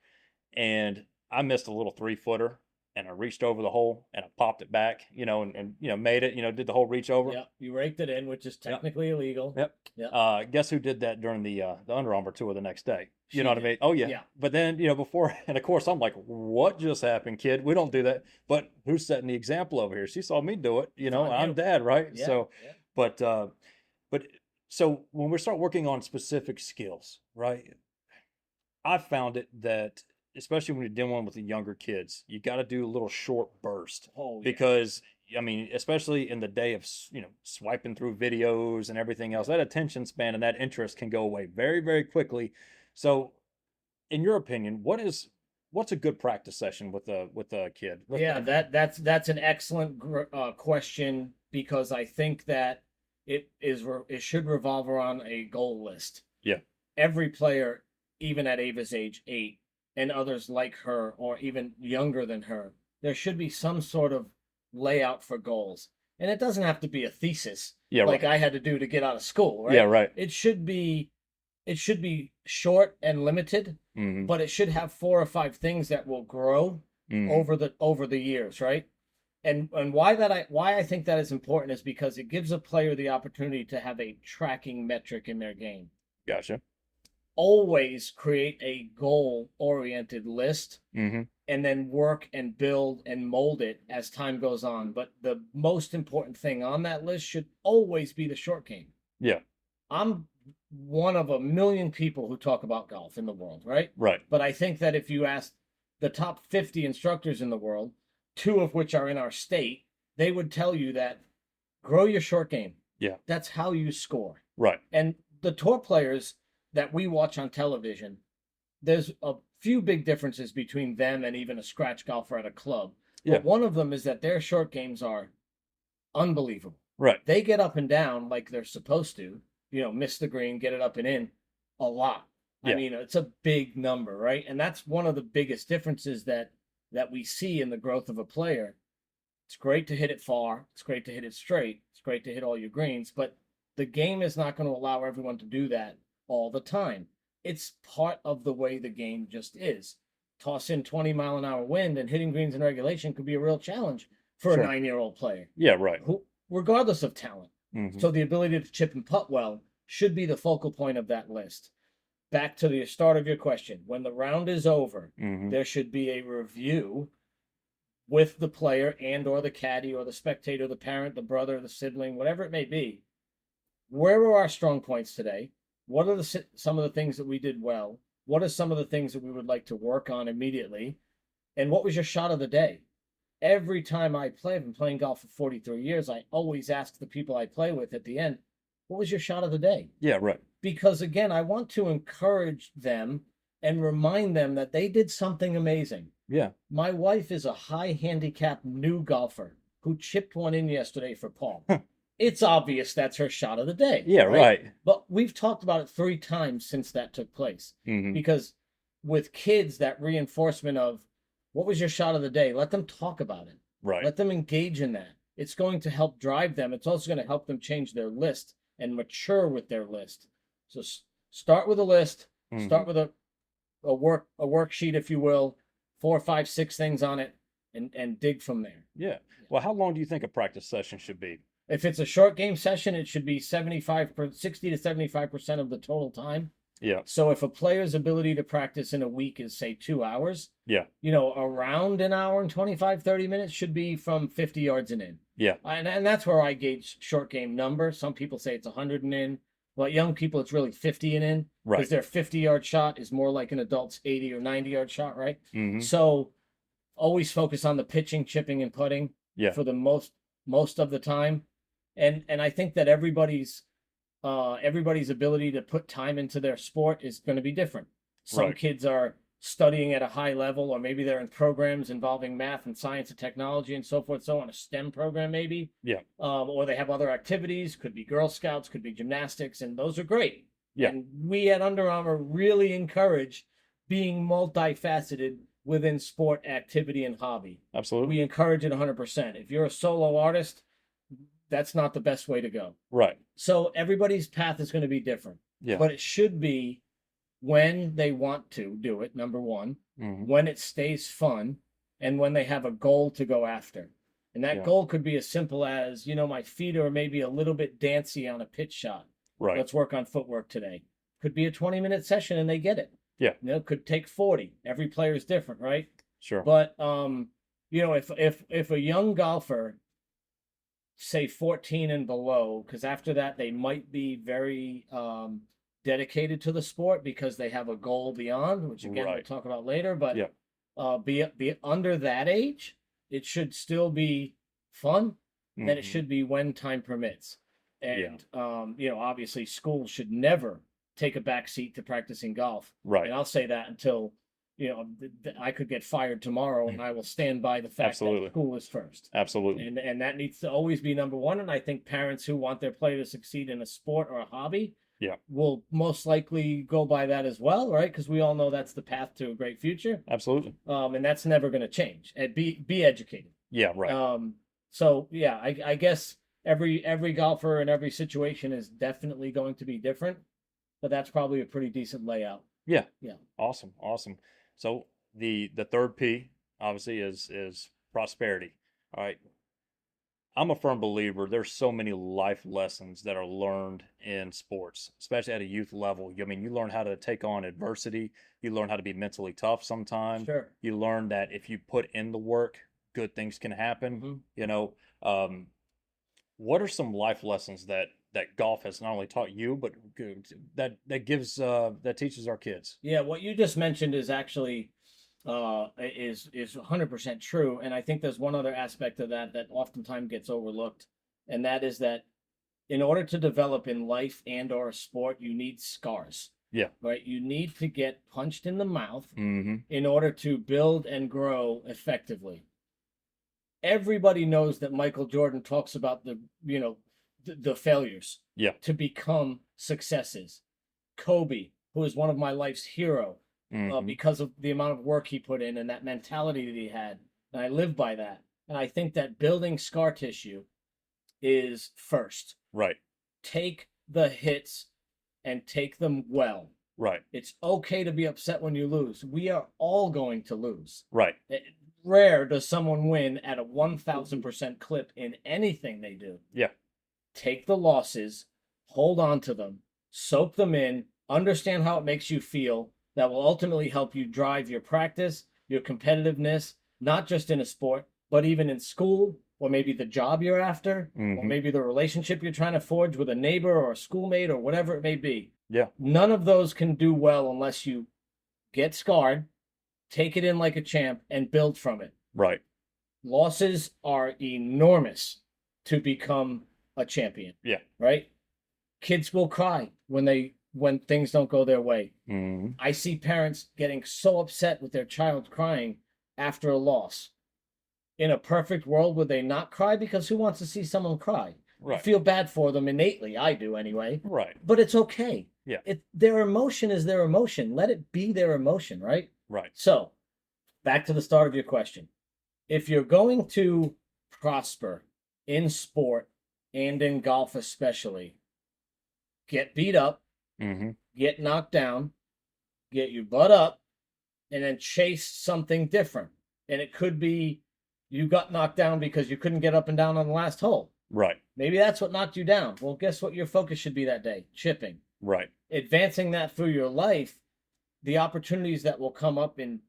[SPEAKER 1] and I missed a little 3-footer. And I reached over the hole and I popped it back, and made it, did the whole reach over.
[SPEAKER 2] Yeah, you raked it in, which is technically illegal.
[SPEAKER 1] Yep.
[SPEAKER 2] Yeah.
[SPEAKER 1] Guess who did that during the Under Armour tour the next day?
[SPEAKER 2] She
[SPEAKER 1] You know what I
[SPEAKER 2] did.
[SPEAKER 1] mean? Oh yeah.
[SPEAKER 2] Yeah.
[SPEAKER 1] But then before, and of course I'm like, what just happened, kid? We don't do that. But who's setting the example over here? She saw me do it. I'm
[SPEAKER 2] you.
[SPEAKER 1] dad, right?
[SPEAKER 2] Yeah.
[SPEAKER 1] So,
[SPEAKER 2] Yeah.
[SPEAKER 1] but so when we start working on specific skills, right? I found it that especially when you're dealing with the younger kids, you got to do a little short burst
[SPEAKER 2] Oh, yeah.
[SPEAKER 1] because I mean, especially in the day of swiping through videos and everything else, that attention span and that interest can go away very, very quickly. So, in your opinion, what's a good practice session with a kid?
[SPEAKER 2] Yeah, that's an excellent question, because I think that it should revolve around a goal list.
[SPEAKER 1] Yeah.
[SPEAKER 2] Every player, even at Ava's age 8, and others like her or even younger than her, there should be some sort of layout for goals. And it doesn't have to be a thesis like I had to do to get out of school, right?
[SPEAKER 1] Yeah, right.
[SPEAKER 2] It should be short and limited, but it should have 4 or 5 things that will grow over the years, right? And why I think that is important is because it gives a player the opportunity to have a tracking metric in their game.
[SPEAKER 1] Gotcha.
[SPEAKER 2] Always create a goal-oriented list, and then work and build and mold it as time goes on. But the most important thing on that list should always be the short game.
[SPEAKER 1] Yeah.
[SPEAKER 2] I'm one of a million people who talk about golf in the world, right?
[SPEAKER 1] Right.
[SPEAKER 2] But I think that if you ask the top 50 instructors in the world, 2 of which are in our state, they would tell you that grow your short game.
[SPEAKER 1] Yeah.
[SPEAKER 2] That's how you score.
[SPEAKER 1] Right.
[SPEAKER 2] And the tour players that we watch on television, there's a few big differences between them and even a scratch golfer at a club.
[SPEAKER 1] Yeah.
[SPEAKER 2] But one of them is that their short games are unbelievable.
[SPEAKER 1] Right.
[SPEAKER 2] They get up and down like they're supposed to, miss the green, get it up and in a lot.
[SPEAKER 1] Yeah.
[SPEAKER 2] I mean, it's a big number, right? And that's one of the biggest differences that we see in the growth of a player. It's great to hit it far. It's great to hit it straight. It's great to hit all your greens, but the game is not going to allow everyone to do that all the time. It's part of the way the game just is. Toss in 20-mile-an-hour wind, and hitting greens in regulation could be a real challenge for a 9-year-old player.
[SPEAKER 1] Yeah, right.
[SPEAKER 2] Who, regardless of talent. So the ability to chip and putt well should be the focal point of that list. Back to the start of your question. When the round is over, there should be a review with the player and or the caddy or the spectator, the parent, the brother, the sibling, whatever it may be. Where were our strong points today? What are some of the things that we did well? What are some of the things that we would like to work on immediately? And what was your shot of the day? Every time I play, I've been playing golf for 43 years, I always ask the people I play with at the end, what was your shot of the day?
[SPEAKER 1] Yeah, right.
[SPEAKER 2] Because again, I want to encourage them and remind them that they did something amazing.
[SPEAKER 1] Yeah.
[SPEAKER 2] My wife is a high handicap new golfer who chipped one in yesterday for Paul. It's obvious that's her shot of the day.
[SPEAKER 1] Yeah, right.
[SPEAKER 2] But we've talked about it 3 times since that took place. Because with kids, that reinforcement of what was your shot of the day, let them talk about it.
[SPEAKER 1] Right.
[SPEAKER 2] Let them engage in that. It's going to help drive them. It's also going to help them change their list and mature with their list. So start with a list. Start with a worksheet, if you will, 4, 5, 6 things on it, and dig from there.
[SPEAKER 1] Yeah. Well, how long do you think a practice session should be?
[SPEAKER 2] If it's a short game session, it should be 60 to 75% of the total time.
[SPEAKER 1] Yeah.
[SPEAKER 2] So if a player's ability to practice in a week is, say, 2 hours,
[SPEAKER 1] Yeah.
[SPEAKER 2] around an hour and 25, 30 minutes should be from 50 yards and in.
[SPEAKER 1] Yeah.
[SPEAKER 2] And that's where I gauge short game number. Some people say it's 100 and in. Well, young people, it's really 50 and in.
[SPEAKER 1] Right.
[SPEAKER 2] Because their 50-yard shot is more like an adult's 80 or 90-yard shot, right?
[SPEAKER 1] Mm-hmm.
[SPEAKER 2] So always focus on the pitching, chipping, and putting for the most of the time. And I think that everybody's ability to put time into their sport is going to be different. Some kids are studying at a high level, or maybe they're in programs involving math and science and technology and so forth, so on, a STEM program maybe.
[SPEAKER 1] Yeah.
[SPEAKER 2] Or they have other activities, could be Girl Scouts, could be gymnastics, and those are great.
[SPEAKER 1] Yeah.
[SPEAKER 2] And we at Under Armour really encourage being multifaceted within sport, activity, and hobby.
[SPEAKER 1] Absolutely.
[SPEAKER 2] We encourage it 100%. If you're a solo artist, that's not the best way to go.
[SPEAKER 1] Right.
[SPEAKER 2] So everybody's path is going to be different.
[SPEAKER 1] Yeah.
[SPEAKER 2] But it should be when they want to do it, number one,
[SPEAKER 1] Mm-hmm.
[SPEAKER 2] when it stays fun, and when they have a goal to go after. And that goal could be as simple as, my feet are maybe a little bit dancy on a pitch shot.
[SPEAKER 1] Right.
[SPEAKER 2] Let's work on footwork today. Could be a 20-minute session and they get it.
[SPEAKER 1] Yeah.
[SPEAKER 2] Could take 40. Every player is different, right?
[SPEAKER 1] Sure.
[SPEAKER 2] But if a young golfer, say 14 and below, because after that they might be very dedicated to the sport because they have a goal beyond, which again we'll talk about later. But be under that age, it should still be fun, and it should be when time permits. And obviously school should never take a back seat to practicing golf.
[SPEAKER 1] Right.
[SPEAKER 2] And I'll say that until I could get fired tomorrow, and I will stand by the fact that school is first.
[SPEAKER 1] Absolutely.
[SPEAKER 2] And that needs to always be number one. And I think parents who want their player to succeed in a sport or a hobby will most likely go by that as well, right? Because we all know that's the path to a great future.
[SPEAKER 1] Absolutely.
[SPEAKER 2] And that's never going to change. And be educated.
[SPEAKER 1] Yeah, right.
[SPEAKER 2] So yeah, I guess every golfer in every situation is definitely going to be different, but that's probably a pretty decent layout.
[SPEAKER 1] Yeah.
[SPEAKER 2] Yeah.
[SPEAKER 1] Awesome. So the third P obviously is prosperity. All right. I'm a firm believer there's so many life lessons that are learned in sports, especially at a youth level. I mean, you learn how to take on adversity. You learn how to be mentally tough sometimes.
[SPEAKER 2] Sure.
[SPEAKER 1] You learn that if you put in the work, good things can happen.
[SPEAKER 2] Mm-hmm.
[SPEAKER 1] What are some life lessons that golf has not only taught you, but that teaches our kids?
[SPEAKER 2] Yeah, what you just mentioned is actually is 100% true, and I think there's one other aspect of that oftentimes gets overlooked, and that is that in order to develop in life and or sport, you need scars.
[SPEAKER 1] Yeah.
[SPEAKER 2] Right. You need to get punched in the mouth
[SPEAKER 1] Mm-hmm.
[SPEAKER 2] in order to build and grow effectively. Everybody knows that Michael Jordan talks about the failures to become successes. Kobe, who is one of my life's hero, because of the amount of work he put in and that mentality that he had. And I live by that. And I think that building scar tissue is first.
[SPEAKER 1] Right.
[SPEAKER 2] Take the hits and take them well.
[SPEAKER 1] Right.
[SPEAKER 2] It's okay to be upset when you lose. We are all going to lose.
[SPEAKER 1] Right.
[SPEAKER 2] Rare does someone win at a 1,000% clip in anything they do.
[SPEAKER 1] Yeah.
[SPEAKER 2] Take the losses, hold on to them, soak them in, understand how it makes you feel. That will ultimately help you drive your practice, your competitiveness, not just in a sport, but even in school, or maybe the job you're after, or maybe the relationship you're trying to forge with a neighbor or a schoolmate or whatever it may be.
[SPEAKER 1] Yeah.
[SPEAKER 2] None of those can do well unless you get scarred, take it in like a champ, and build from it.
[SPEAKER 1] Right.
[SPEAKER 2] Losses are enormous to become a champion.
[SPEAKER 1] Yeah.
[SPEAKER 2] Right? Kids will cry when things don't go their way.
[SPEAKER 1] Mm-hmm.
[SPEAKER 2] I see parents getting so upset with their child crying after a loss. In a perfect world, would they not cry? Because who wants to see someone cry?
[SPEAKER 1] Right.
[SPEAKER 2] I feel bad for them innately. I do anyway.
[SPEAKER 1] Right.
[SPEAKER 2] But it's okay.
[SPEAKER 1] Yeah.
[SPEAKER 2] Their emotion is their emotion. Let it be their emotion, right?
[SPEAKER 1] Right.
[SPEAKER 2] So, back to the start of your question. If you're going to prosper in sport and in golf especially, get beat up, get knocked down, get your butt up, and then chase something different. And it could be you got knocked down because you couldn't get up and down on the last hole.
[SPEAKER 1] Right.
[SPEAKER 2] Maybe that's what knocked you down. Well, guess what your focus should be that day? Chipping.
[SPEAKER 1] Right.
[SPEAKER 2] Advancing that through your life, the opportunities that will come up in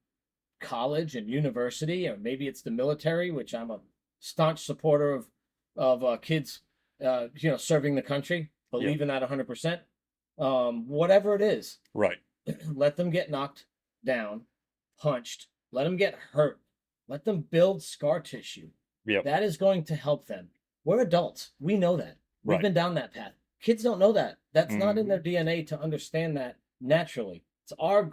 [SPEAKER 2] college and university, or maybe it's the military, which I'm a staunch supporter of kids, serving the country. Believe in that 100%. Whatever it is,
[SPEAKER 1] Right.
[SPEAKER 2] let them get knocked down, punched, let them get hurt, let them build scar tissue.
[SPEAKER 1] Yep.
[SPEAKER 2] That is going to help them. We're adults. We know that. We've
[SPEAKER 1] Right.
[SPEAKER 2] been down that path. Kids don't know that. That's not in
[SPEAKER 1] Mhm.
[SPEAKER 2] their DNA to understand that naturally. It's our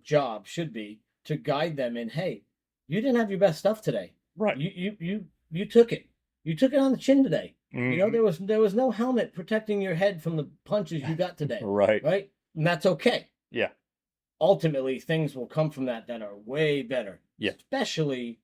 [SPEAKER 2] job should be to guide them in, hey, you didn't have your best stuff today.
[SPEAKER 1] Right.
[SPEAKER 2] You took it. You took it on the chin today. You know,
[SPEAKER 1] Mhm.
[SPEAKER 2] there was no helmet protecting your head from the punches you got today.
[SPEAKER 1] Right.
[SPEAKER 2] Right? And that's okay.
[SPEAKER 1] Yeah.
[SPEAKER 2] Ultimately, things will come from that are way better.
[SPEAKER 1] Yeah.
[SPEAKER 2] Especially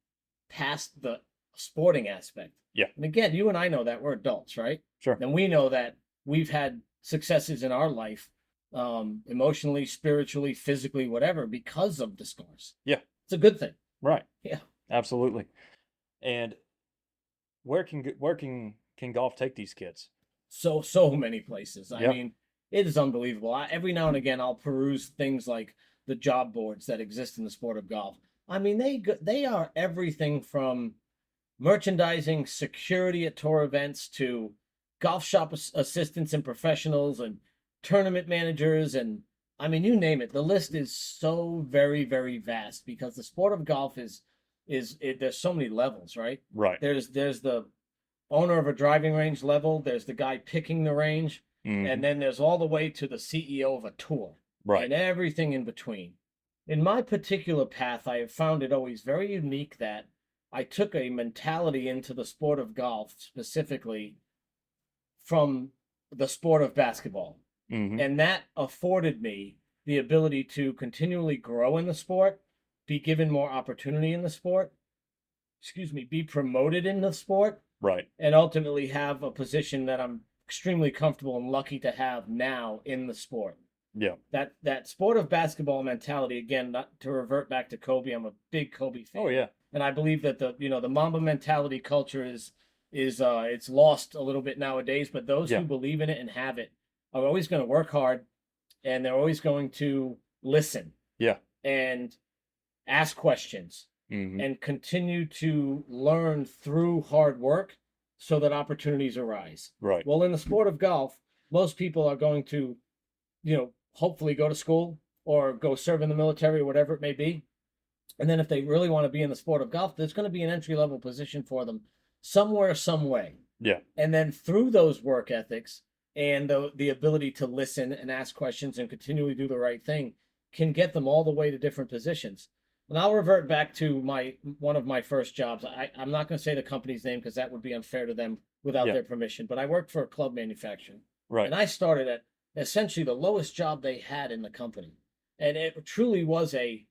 [SPEAKER 2] past the sporting aspect.
[SPEAKER 1] Yeah.
[SPEAKER 2] And again, you and I know that we're adults, right?
[SPEAKER 1] Sure.
[SPEAKER 2] And we know that we've had successes in our life, emotionally, spiritually, physically, whatever, because of the scars.
[SPEAKER 1] Yeah.
[SPEAKER 2] It's a good thing.
[SPEAKER 1] Right.
[SPEAKER 2] Yeah.
[SPEAKER 1] Absolutely. And where can golf take these kids?
[SPEAKER 2] So many places. I
[SPEAKER 1] Yeah.
[SPEAKER 2] mean, it is unbelievable. Every now and again, I'll peruse things like the job boards that exist in the sport of golf. I mean, they are everything from merchandising, security at tour events, to golf shop assistants and professionals and tournament managers, and I mean, you name it. The list is so very, very vast because the sport of golf there's so many levels, right?
[SPEAKER 1] Right.
[SPEAKER 2] There's the owner of a driving range level, there's the guy picking the range,
[SPEAKER 1] Mhm.
[SPEAKER 2] and then there's all the way to the CEO of a tour,
[SPEAKER 1] Right.
[SPEAKER 2] and everything in between. In my particular path, I have found it always very unique that I took a mentality into the sport of golf, specifically from the sport of basketball.
[SPEAKER 1] Mhm.
[SPEAKER 2] And that afforded me the ability to continually grow in the sport, be given more opportunity in the sport, be promoted in the sport,
[SPEAKER 1] Right.
[SPEAKER 2] and ultimately have a position that I'm extremely comfortable and lucky to have now in the sport.
[SPEAKER 1] Yeah.
[SPEAKER 2] That sport of basketball mentality, again, not to revert back to Kobe, I'm a big Kobe fan.
[SPEAKER 1] Oh yeah.
[SPEAKER 2] And I believe that the Mamba mentality culture is it's lost a little bit nowadays, but those
[SPEAKER 1] Yeah.
[SPEAKER 2] who believe in it and have it are always going to work hard, and they're always going to listen
[SPEAKER 1] Yeah.
[SPEAKER 2] and ask questions
[SPEAKER 1] Mhm.
[SPEAKER 2] and continue to learn through hard work so that opportunities arise.
[SPEAKER 1] Right.
[SPEAKER 2] Well, in the sport of golf, most people are going to, hopefully go to school or go serve in the military or whatever it may be. And then if they really want to be in the sport of golf, there's going to be an entry level position for them somewhere, some way.
[SPEAKER 1] Yeah.
[SPEAKER 2] And then through those work ethics and the ability to listen and ask questions and continually do the right thing can get them all the way to different positions. And I'll revert back to one of my first jobs. I'm not going to say the company's name because that would be unfair to them without
[SPEAKER 1] Yeah.
[SPEAKER 2] their permission. But I worked for a club manufacturer.
[SPEAKER 1] Right.
[SPEAKER 2] And I started at essentially the lowest job they had in the company. And it truly was an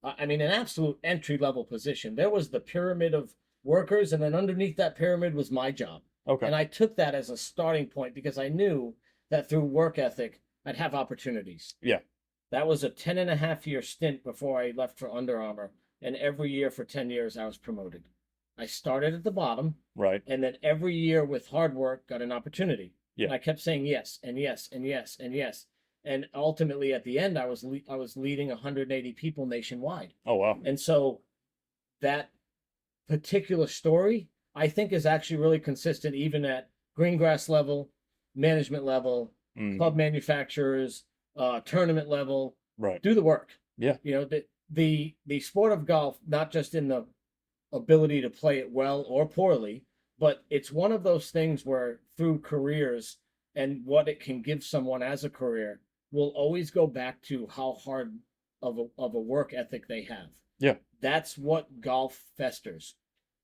[SPEAKER 2] absolute entry level position. There was the pyramid of workers, and then underneath that pyramid was my job.
[SPEAKER 1] Okay.
[SPEAKER 2] And I took that as a starting point because I knew that through work ethic, I'd have opportunities.
[SPEAKER 1] Yeah.
[SPEAKER 2] That was a 10.5 year stint before I left for Under Armour. And every year for 10 years, I was promoted. I started at the bottom,
[SPEAKER 1] Right.
[SPEAKER 2] and then every year with hard work, got an opportunity.
[SPEAKER 1] Yeah.
[SPEAKER 2] And I kept saying yes and yes and yes and yes. And ultimately, at the end, I was leading 180 people nationwide.
[SPEAKER 1] Oh wow.
[SPEAKER 2] And so that particular story, I think, is actually really consistent even at green grass level, management level,
[SPEAKER 1] Mhm.
[SPEAKER 2] club manufacturers, tournament level.
[SPEAKER 1] Right.
[SPEAKER 2] Do the work.
[SPEAKER 1] Yeah.
[SPEAKER 2] The sport of golf, not just in the ability to play it well or poorly, but it's one of those things where through careers and what it can give someone as a career will always go back to how hard of a work ethic they have.
[SPEAKER 1] Yeah.
[SPEAKER 2] That's what golf festers.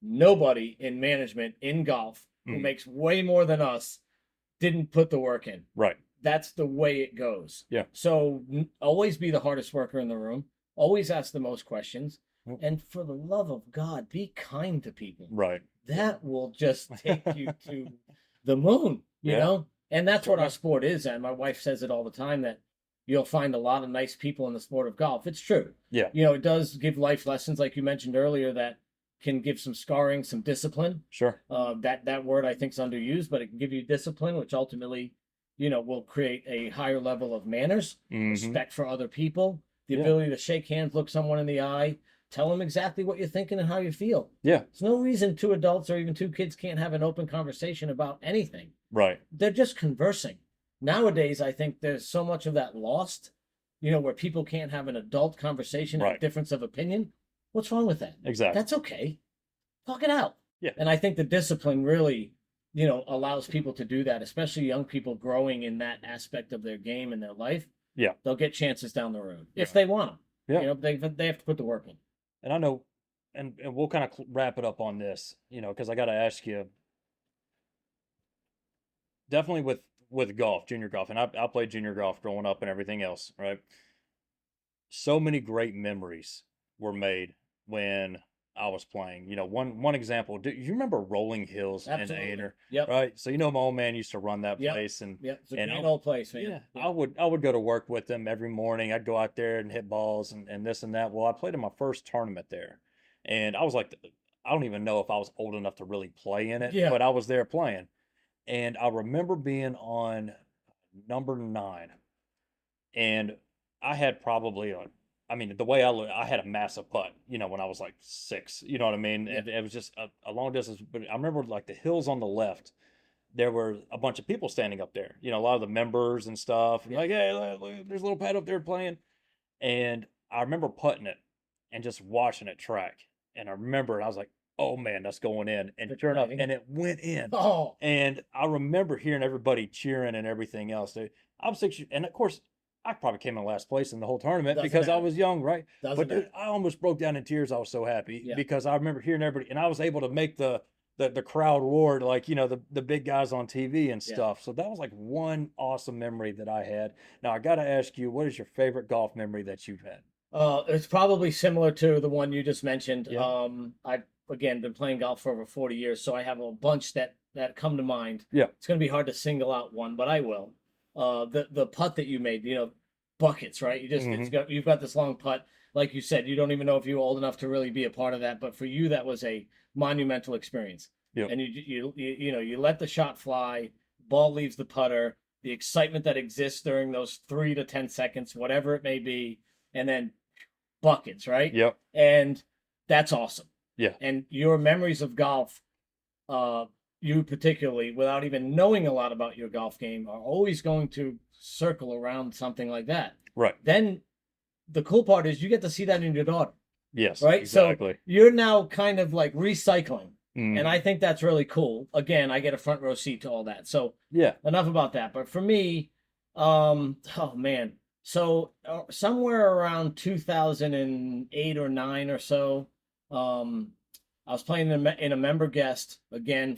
[SPEAKER 2] Nobody in management in golf who
[SPEAKER 1] Mhm.
[SPEAKER 2] makes way more than us didn't put the work in.
[SPEAKER 1] Right.
[SPEAKER 2] That's the way it goes.
[SPEAKER 1] Yeah.
[SPEAKER 2] So always be the hardest worker in the room. Always ask the most questions.
[SPEAKER 1] Yep.
[SPEAKER 2] And for the love of God, be kind to people.
[SPEAKER 1] Right.
[SPEAKER 2] That will just take you to the moon, you
[SPEAKER 1] Yeah.
[SPEAKER 2] know? And that's what
[SPEAKER 1] Sure.
[SPEAKER 2] our sport is. And my wife says it all the time that you'll find a lot of nice people in the sport of golf. It's true.
[SPEAKER 1] Yeah.
[SPEAKER 2] It does give life lessons, like you mentioned earlier, that can give some scarring, some discipline.
[SPEAKER 1] Sure.
[SPEAKER 2] That word I think is underused, but it can give you discipline, which ultimately, will create a higher level of manners, respect for other people, the ability to shake hands, look someone in the eye, tell them exactly what you're thinking and how you feel.
[SPEAKER 1] Yeah.
[SPEAKER 2] There's no reason two adults or even two kids can't have an open conversation about anything.
[SPEAKER 1] Right.
[SPEAKER 2] They're just conversing. Nowadays, I think there's so much of that lost, where people can't have an adult conversation and a difference of opinion. What's wrong with that?
[SPEAKER 1] Exactly.
[SPEAKER 2] That's okay. Talk it out.
[SPEAKER 1] Yeah.
[SPEAKER 2] And I think the discipline really, allows people to do that, especially young people growing in that aspect of their game and their life.
[SPEAKER 1] Yeah.
[SPEAKER 2] They'll get chances down the road if they want them.
[SPEAKER 1] Yeah.
[SPEAKER 2] They have to put the work in.
[SPEAKER 1] And I know, and we'll kind of wrap it up on this, because I got to ask you, definitely with golf, junior golf, and I played junior golf growing up and everything else, right? So many great memories were made when I was playing. One example, do you remember Rolling Hills in Aner?
[SPEAKER 2] Yep.
[SPEAKER 1] Right? So my old man used to run that place, and
[SPEAKER 2] it's a great old place, man.
[SPEAKER 1] Yeah, I would go to work with him every morning. I'd go out there and hit balls and this and that. Well, I played in my first tournament there, and I was like, I don't even know if I was old enough to really play in it, but I was there playing. And I remember being on number 9, and I had probably the way I look, I had a massive putt, when I was like 6, you know what I mean?
[SPEAKER 2] Yeah.
[SPEAKER 1] And it was just a long distance, but I remember like the hills on the left, there were a bunch of people standing up there, a lot of the members and stuff, and like, hey, look, there's a little pad up there playing. And I remember putting it and just watching it track. And I remember, I was like, oh man, that's going in. And sure enough, and it went in.
[SPEAKER 2] Oh.
[SPEAKER 1] And I remember hearing everybody cheering and everything else. I was 6 years, and of course, I probably came in last place in the whole tournament because I was young, right? But dude, I almost broke down in tears. I was so happy because I remember hearing everybody, and I was able to make the crowd roar like, the big guys on TV and stuff. So that was like one awesome memory that I had. Now I got to ask you, what is your favorite golf memory that you've had?
[SPEAKER 2] It's probably similar to the one you just mentioned.
[SPEAKER 1] Yeah.
[SPEAKER 2] I've again been playing golf for over 40 years, so I have a bunch that come to mind.
[SPEAKER 1] Yeah.
[SPEAKER 2] It's going to be hard to single out one, but I will. The putt that you made, buckets, right? You've got this long putt. Like you said, you don't even know if you're old enough to really be a part of that, but for you, that was a monumental experience.
[SPEAKER 1] Yep.
[SPEAKER 2] And you let the shot fly, ball leaves the putter, the excitement that exists during those 3 to 10 seconds, whatever it may be, and then buckets, right?
[SPEAKER 1] Yep.
[SPEAKER 2] And that's awesome.
[SPEAKER 1] Yeah.
[SPEAKER 2] And your memories of golf, you particularly, without even knowing a lot about your golf game, are always going to circle around something like that.
[SPEAKER 1] Right.
[SPEAKER 2] Then the cool part is you get to see that in your daughter.
[SPEAKER 1] Yes.
[SPEAKER 2] Right.
[SPEAKER 1] Exactly.
[SPEAKER 2] So you're now kind of like recycling. And I think that's really cool. Again, I get a front row seat to all that. So
[SPEAKER 1] yeah, enough
[SPEAKER 2] about that. But for me, oh man. So somewhere around 2008 or 9 or so, I was playing in a member guest again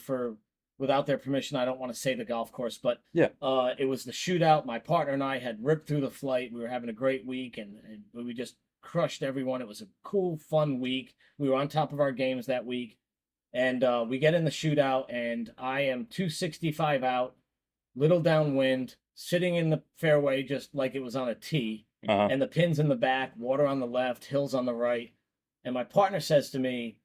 [SPEAKER 2] without their permission. I don't want to say the golf course, but it was the shootout. My partner and I had ripped through the flight. We were having a great week, and we just crushed everyone. It was a cool, fun week. We were on top of our games that week. And we get in the shootout, and I am 265 out, little downwind, sitting in the fairway just like it was on a tee, and the pin's in the back, water on the left, hills on the right. And my partner says to me,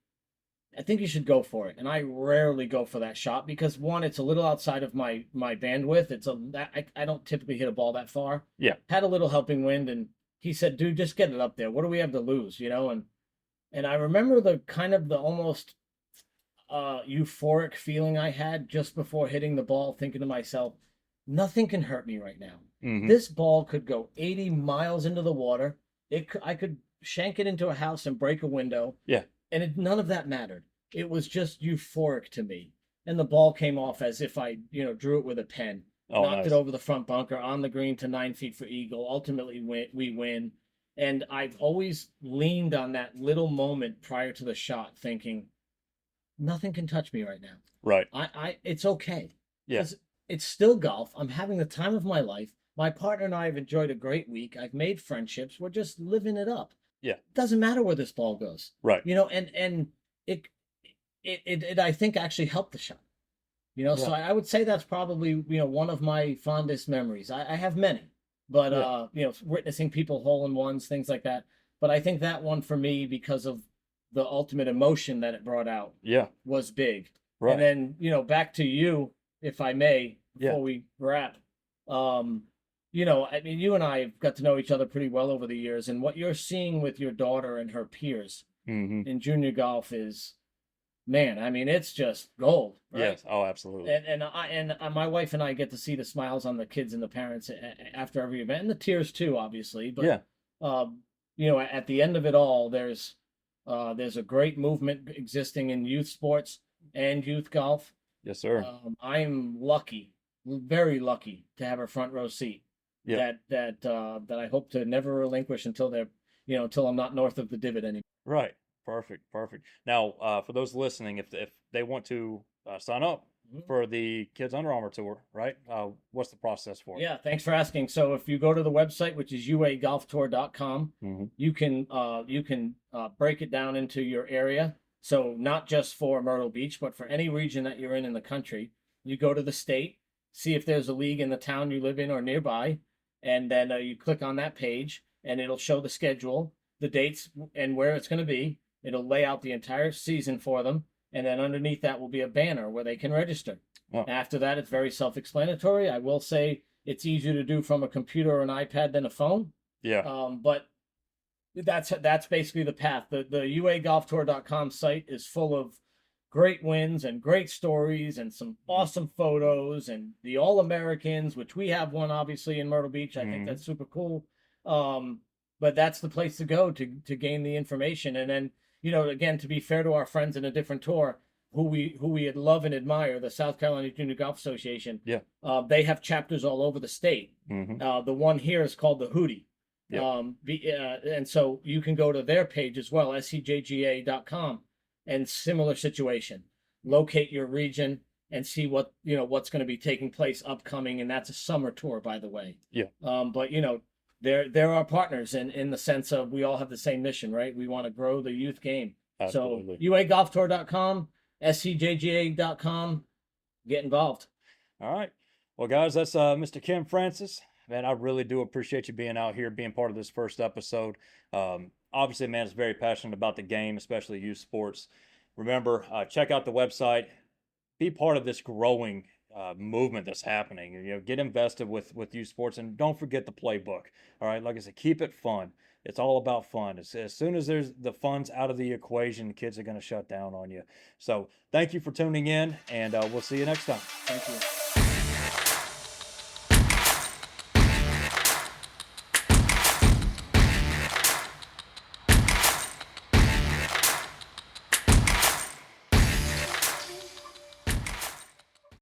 [SPEAKER 2] I think you should go for it. And I rarely go for that shot because, one, it's a little outside of my bandwidth. I don't typically hit a ball that far.
[SPEAKER 1] Yeah.
[SPEAKER 2] Had a little helping wind, and he said, dude, just get it up there. What do we have to lose, And I remember the kind of the almost euphoric feeling I had just before hitting the ball, thinking to myself, nothing can hurt me right now. This ball could go 80 miles into the water. I could shank it into a house and break a window.
[SPEAKER 1] Yeah.
[SPEAKER 2] And none of that mattered. It was just euphoric to me. And the ball came off as if I, drew it with a pen. Knocked it over the front bunker on the green to 9 feet for eagle. Ultimately, we win. And I've always leaned on that little moment prior to the shot, thinking, nothing can touch me right now.
[SPEAKER 1] Right.
[SPEAKER 2] It's okay.
[SPEAKER 1] Yeah.
[SPEAKER 2] It's still golf. I'm having the time of my life. My partner and I have enjoyed a great week. I've made friendships. We're just living it up.
[SPEAKER 1] Yeah.
[SPEAKER 2] It doesn't matter where this ball goes.
[SPEAKER 1] Right.
[SPEAKER 2] And it I think actually helped the shot. So I would say that's probably, one of my fondest memories. I have many, but witnessing people hole-in-ones, things like that. But I think that one for me, because of the ultimate emotion that it brought out
[SPEAKER 1] Yeah.
[SPEAKER 2] was big.
[SPEAKER 1] Right.
[SPEAKER 2] And then, you know, back to you, if I may, before
[SPEAKER 1] Yeah.
[SPEAKER 2] we wrap. You know, I mean, you and I have got to know each other pretty well over the years, and what you're seeing with your daughter and her peers
[SPEAKER 1] Mm-hmm.
[SPEAKER 2] in junior golf is, man, I mean, it's just gold, right?
[SPEAKER 1] Yes. Oh, absolutely.
[SPEAKER 2] And my wife and I get to see the smiles on the kids and the parents after every event, and the tears too, obviously. But
[SPEAKER 1] Yeah.
[SPEAKER 2] you know, at the end of it all, there's a great movement existing in youth sports and youth golf.
[SPEAKER 1] Yes, sir.
[SPEAKER 2] I'm lucky, very lucky, to have a front row seat.
[SPEAKER 1] Yeah.
[SPEAKER 2] That I hope to never relinquish until they're, you know, until I'm not north of the divot anymore.
[SPEAKER 1] Right. Perfect. Perfect. Now, for those listening, if they want to sign up for the Kids Under Armour Tour, right? What's the process for it?
[SPEAKER 2] Yeah, thanks for asking. So if you go to the website, which is uagolftour.com,
[SPEAKER 1] Mm-hmm.
[SPEAKER 2] you can break it down into your area. So not just for Myrtle Beach, but for any region that you're in the country. You go to the state, see if there's a league in the town you live in or nearby, and then you click on that page, and it'll show the schedule, the dates, and where it's going to be. It'll lay out the entire season for them, and then underneath that will be a banner where they can register.
[SPEAKER 1] Oh.
[SPEAKER 2] After that, it's very self-explanatory. I will say it's easier to do from a computer or an iPad than a phone.
[SPEAKER 1] Yeah.
[SPEAKER 2] But that's basically the path. The uagolftour.com site is full of great wins and great stories and some awesome photos and the All-Americans, which we have one obviously in Myrtle Beach. I think that's super cool. But that's the place to go to gain the information. And then, you know, again, to be fair to our friends in a different tour, who we love and admire, the South Carolina Junior Golf Association.
[SPEAKER 1] Yeah.
[SPEAKER 2] They have chapters all over the state.
[SPEAKER 1] Mm-hmm.
[SPEAKER 2] The one here is called the Hootie.
[SPEAKER 1] Yeah.
[SPEAKER 2] And so you can go to their page as well, scjga.com, and similar situation. Locate your region and see what, you know, what's going to be taking place upcoming, and that's a summer tour, by the way.
[SPEAKER 1] Yeah.
[SPEAKER 2] But you know, they're our partners in the sense of we all have the same mission, right? We want to grow the youth game.
[SPEAKER 1] Absolutely.
[SPEAKER 2] So uagolftour.com, scjga.com, get involved.
[SPEAKER 1] All right. Well, guys, that's Mr. Kenn Francis. Man, I really do appreciate you being out here, being part of this first episode. Obviously, man is very passionate about the game, especially youth sports. Remember, check out the website. Be part of this growing movement that's happening. You know, get invested with youth sports, and don't forget the playbook. All right, like I said, keep it fun. It's all about fun. As soon as there's the fun's out of the equation, kids are going to shut down on you. So thank you for tuning in, and we'll see you next time.
[SPEAKER 2] Thank you.